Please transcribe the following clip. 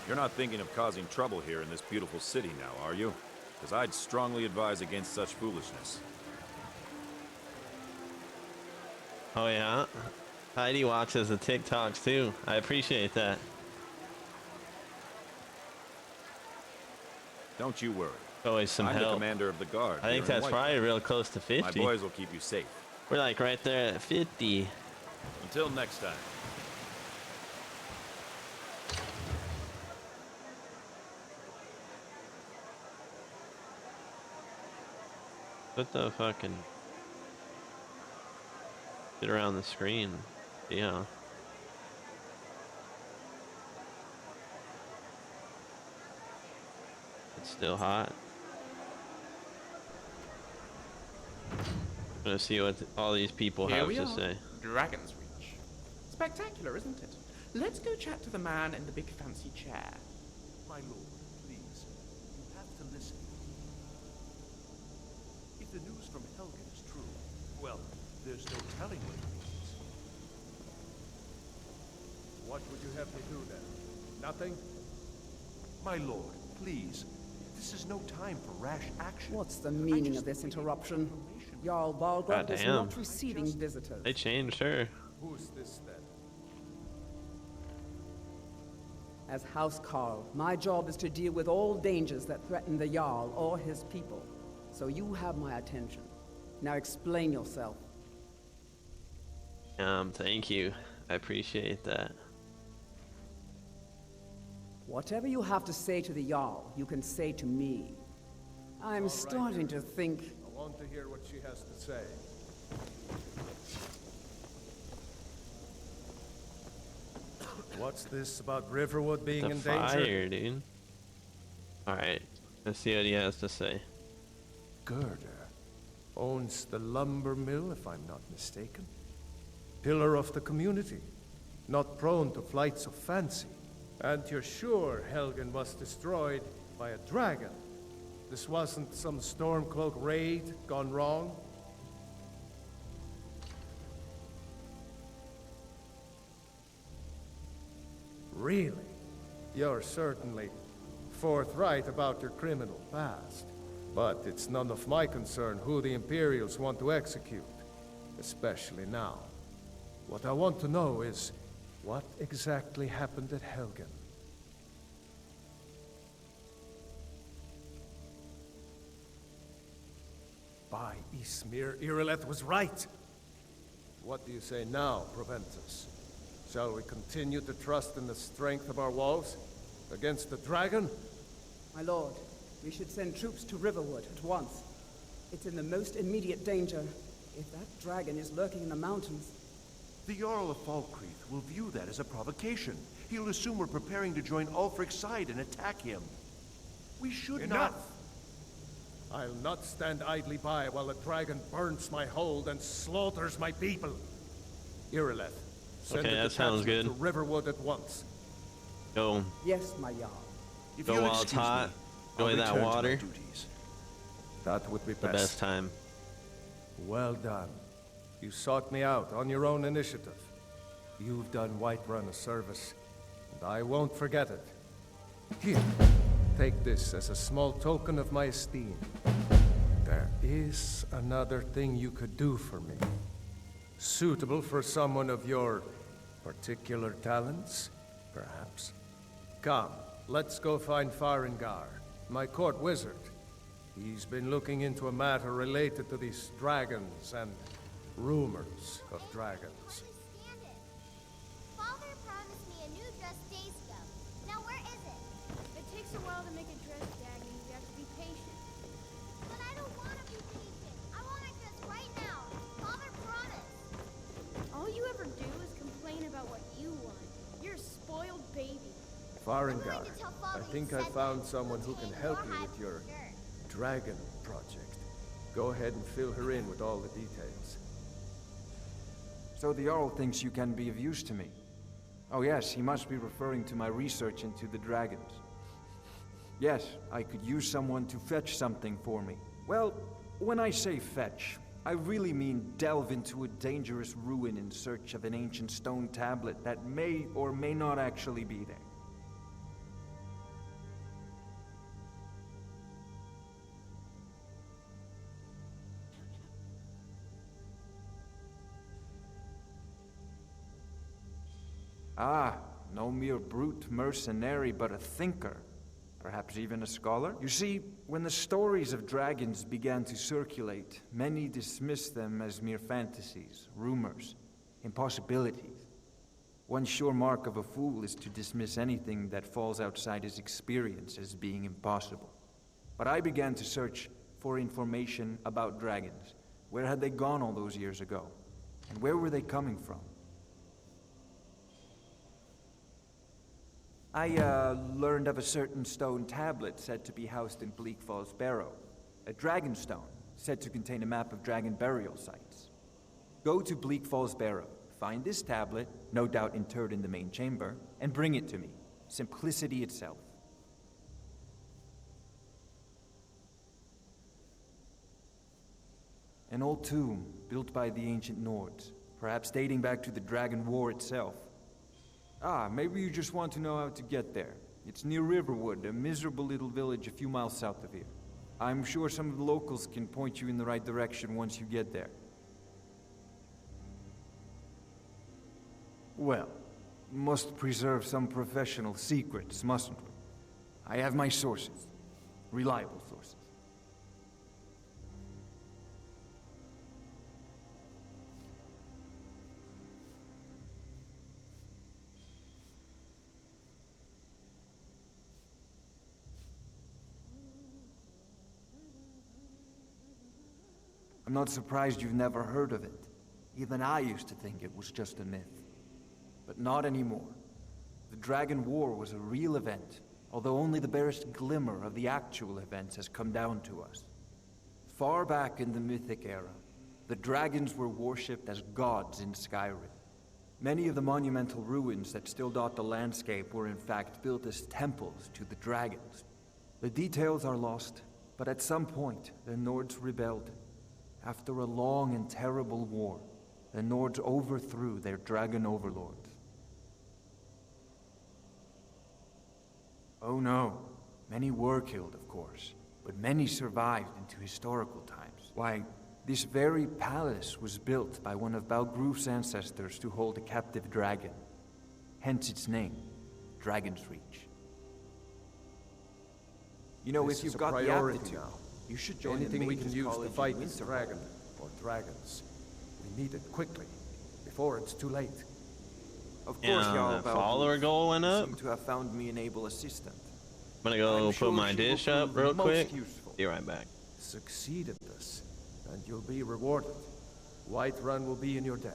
You're not thinking of causing trouble here in this beautiful city now, are you? Because I'd strongly advise against such foolishness. Oh yeah? Heidi watches the TikToks too. I appreciate that. Don't you worry. Always some I'm help. the commander of the guard. I think that's probably real close to 50. My boys will keep you safe. We're like right there at 50. Until next time. What the fucking... Get around the screen. Yeah. It's still hot. I'm gonna see what all these people have to say. Dragonsreach. Spectacular, isn't it? Let's go chat to the man in the big fancy chair. My lord, please. You have to listen. If the news from Helgen is true, well, there's no telling what it means. What would you have me do then? Nothing? My lord, please. This is no time for rash action. What's the meaning of this interruption? Jarl Balgruuf is Goddamn. not receiving visitors. They changed her. Who's this then? As House Carl, my job is to deal with all dangers that threaten the Jarl or his people. So you have my attention. Now explain yourself. Thank you. I appreciate that. Whatever you have to say to the Jarl, you can say to me. I'm starting to think... I want to hear what she has to say. What's this about Riverwood being The in fire, danger? dude. Alright. Let's see what he has to say. Gerda owns the lumber mill, if I'm not mistaken. Pillar of the community, not prone to flights of fancy. And you're sure Helgen was destroyed by a dragon? This wasn't some Stormcloak raid gone wrong? Really? You're certainly forthright about your criminal past. But it's none of my concern who the Imperials want to execute, especially now. What I want to know is, what exactly happened at Helgen? By Ysmir, Irileth was right! What do you say now, Proventus? Shall we continue to trust in the strength of our walls against the dragon? My lord, we should send troops to Riverwood at once. It's in the most immediate danger. If that dragon is lurking in the mountains... The Jarl of Falkreath will view that as a provocation. He'll assume we're preparing to join Ulfric's side and attack him. We should Enough! not... I'll not stand idly by while the dragon burns my hold and slaughters my people. Irileth, send Okay, a that sounds detachment good. to Riverwood at once. Go. Yes, my Jarl. If Go you'll while it's excuse hot. me, Enjoy I'll that return to my water. duties. That would be The best time. Well done. You sought me out on your own initiative. You've done Whiterun a service, and I won't forget it. Here, take this as a small token of my esteem. There is another thing you could do for me. Suitable for someone of your particular talents, perhaps. Come, let's go find Farengar, my court wizard. He's been looking into a matter related to these dragons and rumors of dragons. Understand it. Father promised me a new dress days ago. Now where is it? It takes a while to make a dress, Dagny. You have to be patient. But I don't want to be patient. I want a dress right now. Father promised. All you ever do is complain about what you want. You're a spoiled baby. Farengar, to tell I Father think you I said found that. someone who can help you with your dragon project. Go ahead and fill her in with all the details. So the Jarl thinks you can be of use to me. Oh yes, he must be referring to my research into the dragons. Yes, I could use someone to fetch something for me. Well, when I say fetch, I really mean delve into a dangerous ruin in search of an ancient stone tablet that may or may not actually be there. Ah, no mere brute mercenary, but a thinker. Perhaps even a scholar? You see, when the stories of dragons began to circulate, many dismissed them as mere fantasies, rumors, impossibilities. One sure mark of a fool is to dismiss anything that falls outside his experience as being impossible. But I began to search for information about dragons. Where had they gone all those years ago? And where were they coming from? I learned of a certain stone tablet said to be housed in Bleak Falls Barrow. A dragon stone, said to contain a map of dragon burial sites. Go to Bleak Falls Barrow, find this tablet, no doubt interred in the main chamber, and bring it to me. Simplicity itself. An old tomb, built by the ancient Nords, perhaps dating back to the Dragon War itself. Ah, maybe you just want to know how to get there. It's near Riverwood, a miserable little village a few miles south of here. I'm sure some of the locals can point you in the right direction once you get there. Well, must preserve some professional secrets, mustn't we? I have my sources. Reliable sources. I'm not surprised you've never heard of it. Even I used to think it was just a myth. But not anymore. The Dragon War was a real event, although only the barest glimmer of the actual events has come down to us. Far back in the Mythic era, the dragons were worshipped as gods in Skyrim. Many of the monumental ruins that still dot the landscape were in fact built as temples to the dragons. The details are lost, but at some point, the Nords rebelled. After a long and terrible war, the Nords overthrew their dragon overlords. Oh no, many were killed, of course, but many survived into historical times. Why, this very palace was built by one of Balgruf's ancestors to hold a captive dragon. Hence its name, Dragonsreach. You know, This if is you've a got the priority aptitude, now. you should join Anything the we can Mages use to College fight in this Winterhold. dragon, or dragons, we need it quickly, before it's too late. Of course, Yeah, Jarl the follower Balgruf goal went up. seem to have found me an able assistant. I'm gonna go I'm put sure my she will dish up prove real most quick. useful. Be right back. Succeed at this, and you'll be rewarded. Whiterun will be in your debt.